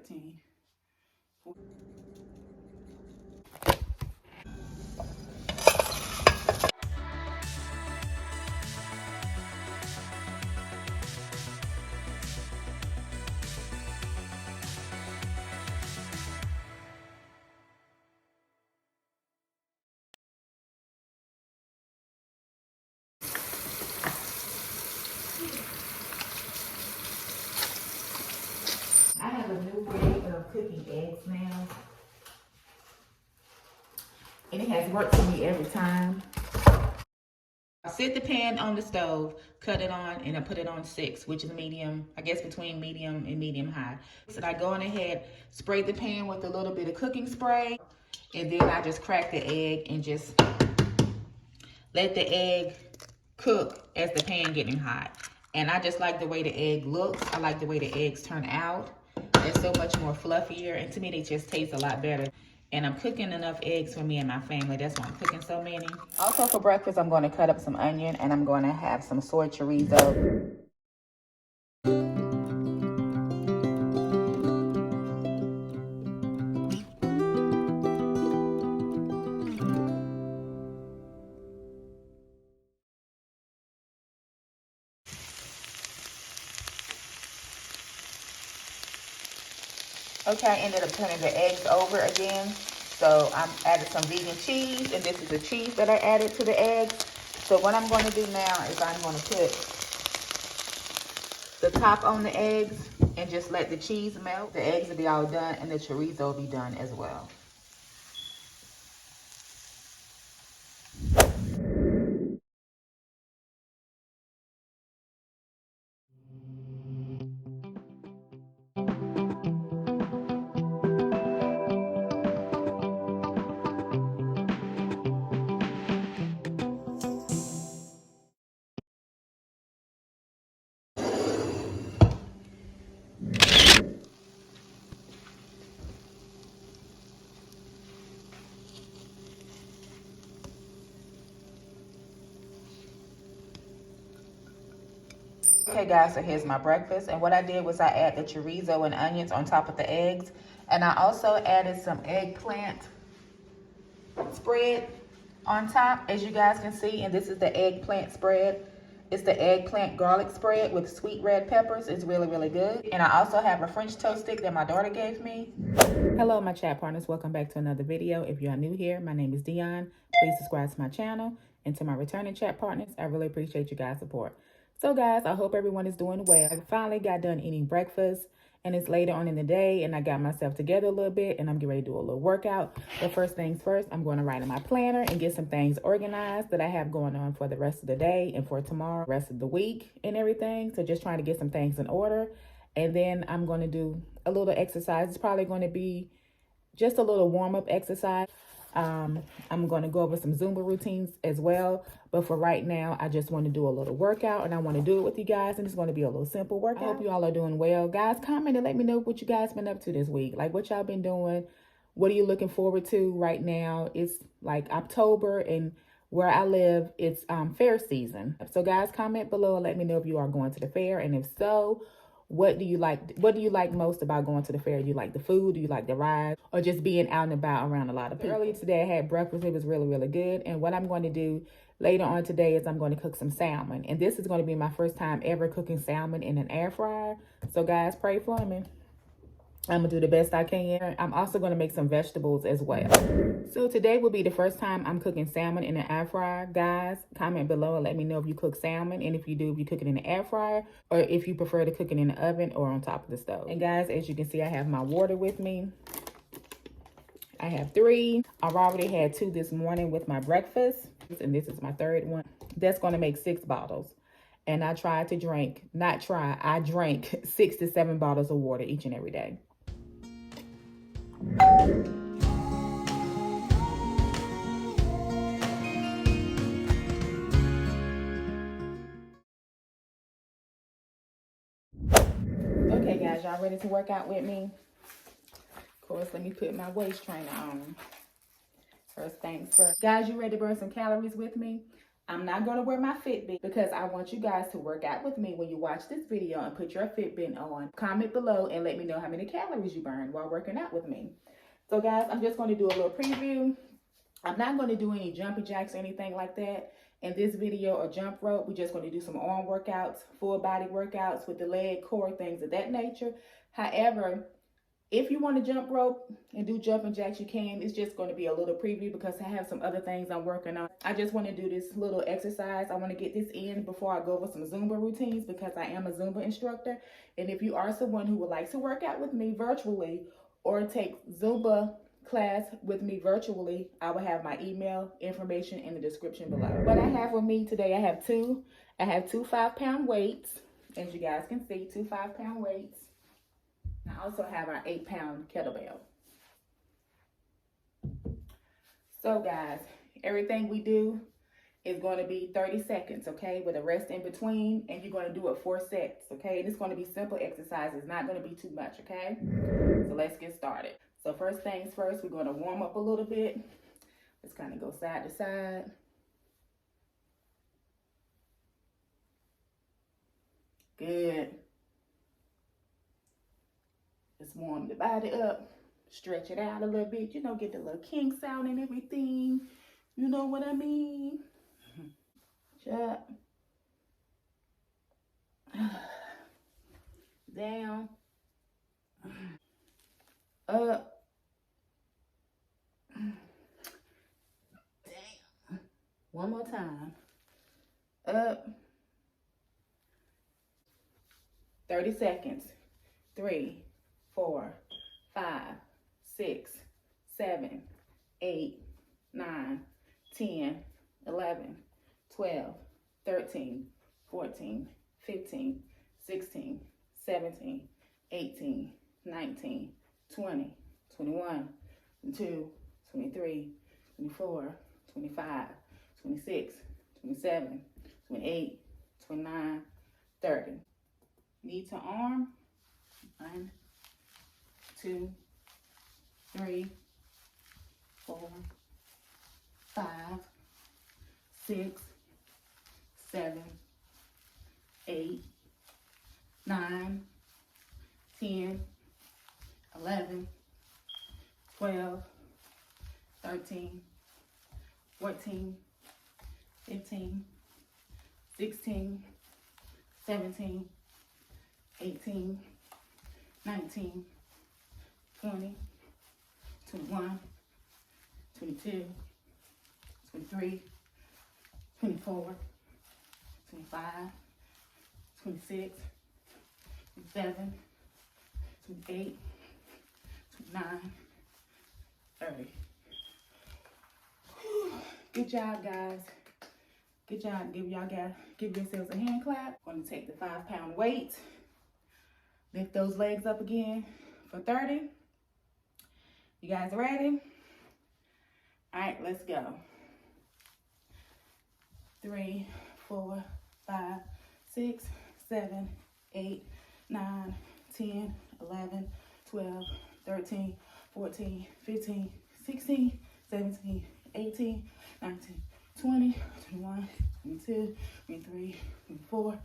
13. I have a new way of cooking eggs now, and it has worked for me every time. I set the pan on the stove, cut it on, and I put it on 6, which is medium, I guess between medium and medium high. So I go on ahead, spray the pan with a little bit of cooking spray, and then I just crack the egg and just let the egg cook as the pan getting hot. And I just like the way the egg looks. I like the way the eggs turn out. They're so much more fluffier, and to me they just taste a lot better. And I'm cooking enough eggs for me and my family. That's why I'm cooking so many. Also for breakfast, I'm going to cut up some onion, and I'm going to have some soy chorizo. Okay, I ended up turning the eggs over again. So I added some vegan cheese, and this is the cheese that I added to the eggs. So what I'm going to do now is I'm going to put the top on the eggs and just let the cheese melt. The eggs will be all done, and the chorizo will be done as well. Okay guys, so here's my breakfast, and what I did was I add the chorizo and onions on top of the eggs, and I also added some eggplant spread on top, as you guys can see. And this is the eggplant spread. It's the eggplant garlic spread with sweet red peppers. It's really, really good. And I also have a French toast stick that my daughter gave me. Hello, my chat partners. Welcome back to another video. If you are new here, my name is Dionne. Please subscribe to my channel. And to my returning chat partners, I really appreciate you guys' support. So guys, I hope everyone is doing well. I finally got done eating breakfast, and it's later on in the day, and I got myself together a little bit, and I'm getting ready to do a little workout. But first things first, I'm going to write in my planner and get some things organized that I have going on for the rest of the day and for tomorrow, rest of the week and everything. So just trying to get some things in order. And then I'm going to do a little exercise. It's probably going to be just a little warm-up exercise. I'm going to go over some Zumba routines as well. But for right now, I just want to do a little workout, and I want to do it with you guys. And it's going to be a little simple workout. I hope you all are doing well. Guys, comment and let me know what you guys been up to this week. Like what y'all been doing. What are you looking forward to right now? It's like October, and where I live, it's fair season. So guys, comment below and let me know if you are going to the fair. And if so, what do you like? What do you like most about going to the fair? Do you like the food? Do you like the ride? Or just being out and about around a lot of people? Earlier today, I had breakfast. It was really, really good. And what I'm going to do later on today is I'm going to cook some salmon. And this is going to be my first time ever cooking salmon in an air fryer. So guys, pray for me. I'm going to do the best I can. I'm also going to make some vegetables as well. So today will be the first time I'm cooking salmon in an air fryer. Guys, comment below and let me know if you cook salmon. And if you do, if you cook it in the air fryer, or if you prefer to cook it in the oven or on top of the stove. And guys, as you can see, I have my water with me. I have 3. I've already had 2 this morning with my breakfast. And this is my 3rd one. That's going to make 6 bottles. And I drank 6 to 7 bottles of water each and every day. Okay guys, y'all ready to work out with me? Of course, let me put my waist trainer on. First things first. Guys, you ready to burn some calories with me? I'm not going to wear my Fitbit because I want you guys to work out with me when you watch this video and put your Fitbit on. Comment below and let me know how many calories you burn while working out with me. So guys, I'm just going to do a little preview. I'm not going to do any jumping jacks or anything like that in this video or jump rope. We're just going to do some arm workouts, full body workouts with the leg, core, things of that nature. However, if you want to jump rope and do jumping jacks, you can. It's just going to be a little preview because I have some other things I'm working on. I just want to do this little exercise. I want to get this in before I go over some Zumba routines because I am a Zumba instructor. And if you are someone who would like to work out with me virtually or take Zumba class with me virtually, I will have my email information in the description below. What I have with me today, I have two 5-pound weights. As you guys can see, 2 5-pound weights. I also have our 8-pound kettlebell. So guys, everything we do is going to be 30 seconds, okay, with a rest in between, and you're going to do it 4 sets, okay? And it's going to be simple exercises, not going to be too much, okay? So let's get started. So first things first, we're going to warm up a little bit. Let's kind of go side to side. Good. Let's warm the body up, stretch it out a little bit, you know, get the little kinks out and everything. You know what I mean? Up, down, up, down. One more time. Up. 30 seconds. 3, 4, 5, 6, 7, 8, 9, 10, 11, 12, 13, 14, 15, 16, 17, 18, 19, 20, 21, 22, 23, 24, 25, 26, 27, 28, 29, 30. Knee to arm. 1, 2, 3, 4, 5, 6, 7, 8, 9, 10, 11, 12, 13, 14, 15, 16, 17, 18, 19, 20, 21, 22, 23, 24, 25, 26, 27, 28, 29, 30. Good job, guys. Good job. Give yourselves a hand clap. I'm going to take the 5-pound weight. Lift those legs up again for 30. You guys ready? All right, let's go. 3, 4, 5, 6, 7, 8, 9, 10, 11, 12, 13, 14, 15, 16, 17, 18, 19, 20, 21, 22, 23, 24,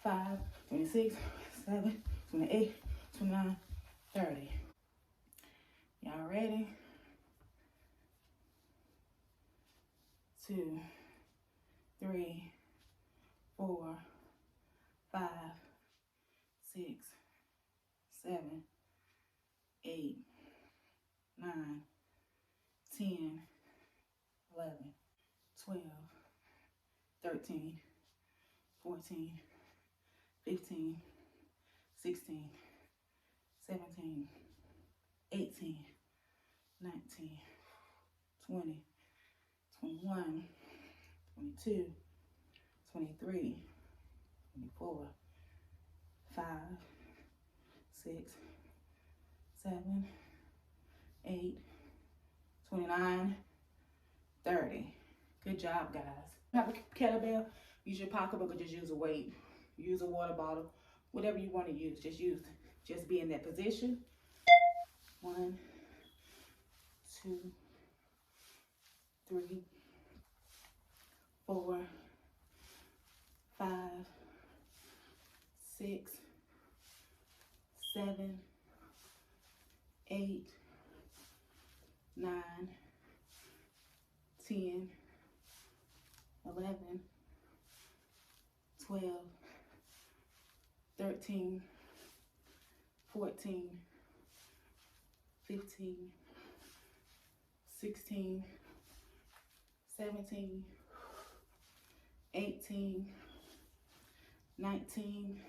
5, 26, 27, 28, 29, 30. Y'all ready? 2, 3, 4, 5, 6, 7, 8, 9, 10, 11, 12, 13, 14, 15, 16, 17, 18, 19, 20, 21, 22, 23, 24, 5, 6, 7, 8, 29, 30. Good job, guys. Have a kettlebell, use your pocketbook or just use a weight. Use a water bottle, whatever you want to use. Just be in that position. 1, 2, 3, 4, 5, 6, 7, 8, 9, 10, 11, 12, 13, 14, 15, 16, 17, 18, 19,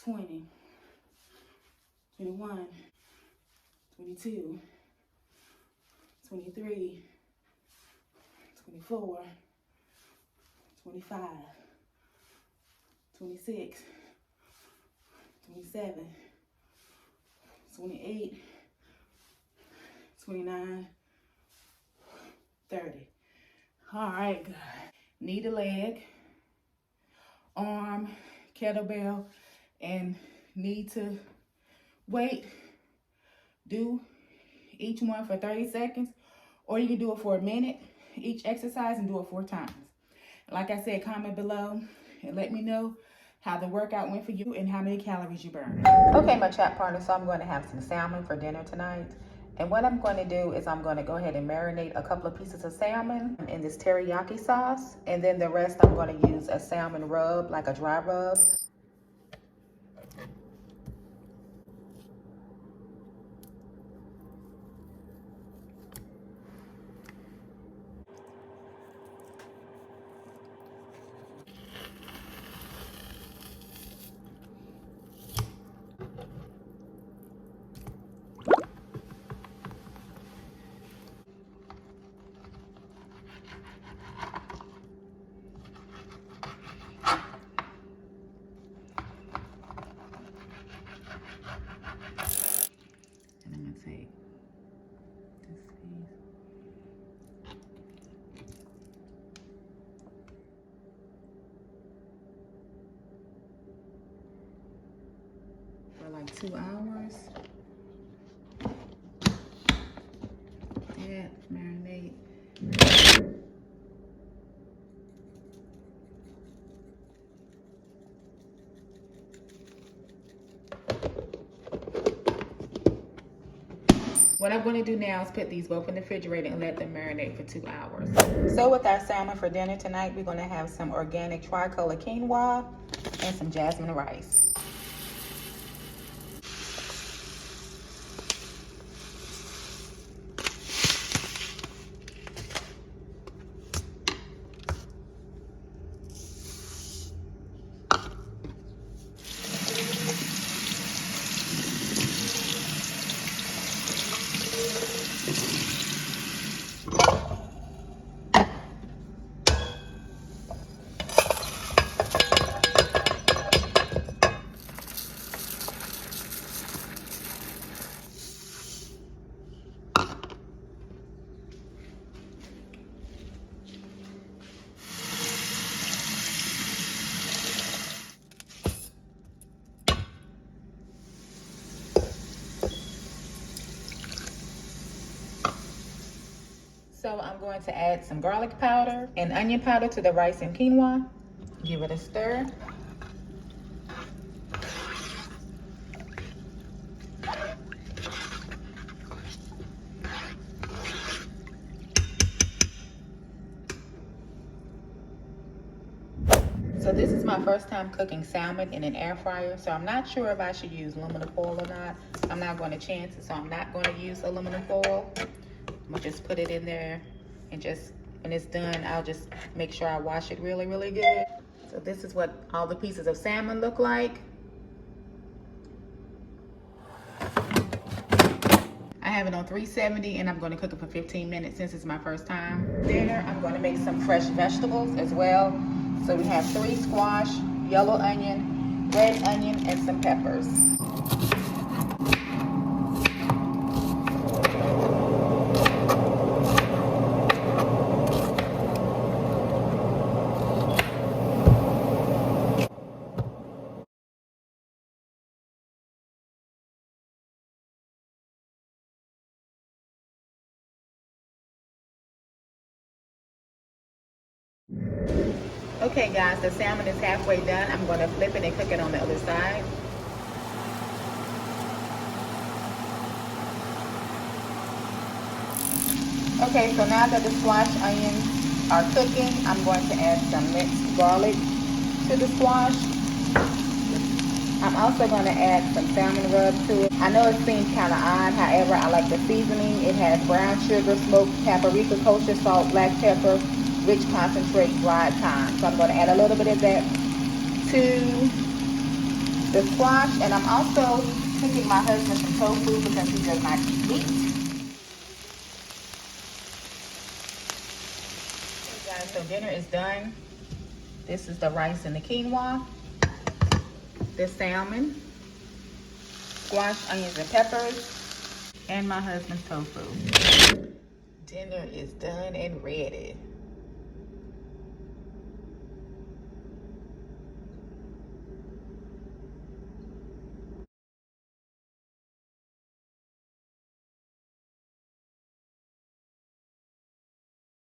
20, 21, 22, 23, 24, 25, 26, 27, 28, 29, 30. All right, good. Knee to leg, arm, kettlebell, and knee to weight. Do each one for 30 seconds, or you can do it for a minute, each exercise, and do it 4 times. Like I said, comment below and let me know how the workout went for you and how many calories you burned. Okay, my chat partner, so I'm going to have some salmon for dinner tonight. And what I'm going to do is I'm going to go ahead and marinate a couple of pieces of salmon in this teriyaki sauce. And then the rest I'm going to use a salmon rub, like a dry rub. And I'm going to take this piece. For like 2 hours. Yeah, marinate. What I'm going to do now is put these both in the refrigerator and let them marinate for 2 hours. So with our salmon for dinner tonight, we're going to have some organic tricolor quinoa and some jasmine rice. So I'm going to add some garlic powder and onion powder to the rice and quinoa. Give it a stir. So this is my first time cooking salmon in an air fryer, so I'm not sure if I should use aluminum foil or not. I'm not going to chance it, so I'm not going to use aluminum foil. I'm going to just put it in there, and just when it's done, I'll just make sure I wash it really, really good. So this is what all the pieces of salmon look like. I have it on 370 and I'm going to cook it for 15 minutes since it's my first time. Dinner, I'm going to make some fresh vegetables as well. So we have 3 squash, yellow onion, red onion, and some peppers. Okay guys, the salmon is halfway done. I'm going to flip it and cook it on the other side. Okay, so now that the squash onions are cooking, I'm going to add some minced garlic to the squash. I'm also going to add some salmon rub to it. I know it seems kind of odd, however, I like the seasoning. It has brown sugar, smoked paprika, kosher salt, black pepper, rich concentrate, dried thyme. So I'm going to add a little bit of that to the squash. And I'm also cooking my husband some tofu because he does not eat meat. Okay guys, so dinner is done. This is the rice and the quinoa, the salmon, squash, onions, and peppers, and my husband's tofu. Dinner is done and ready.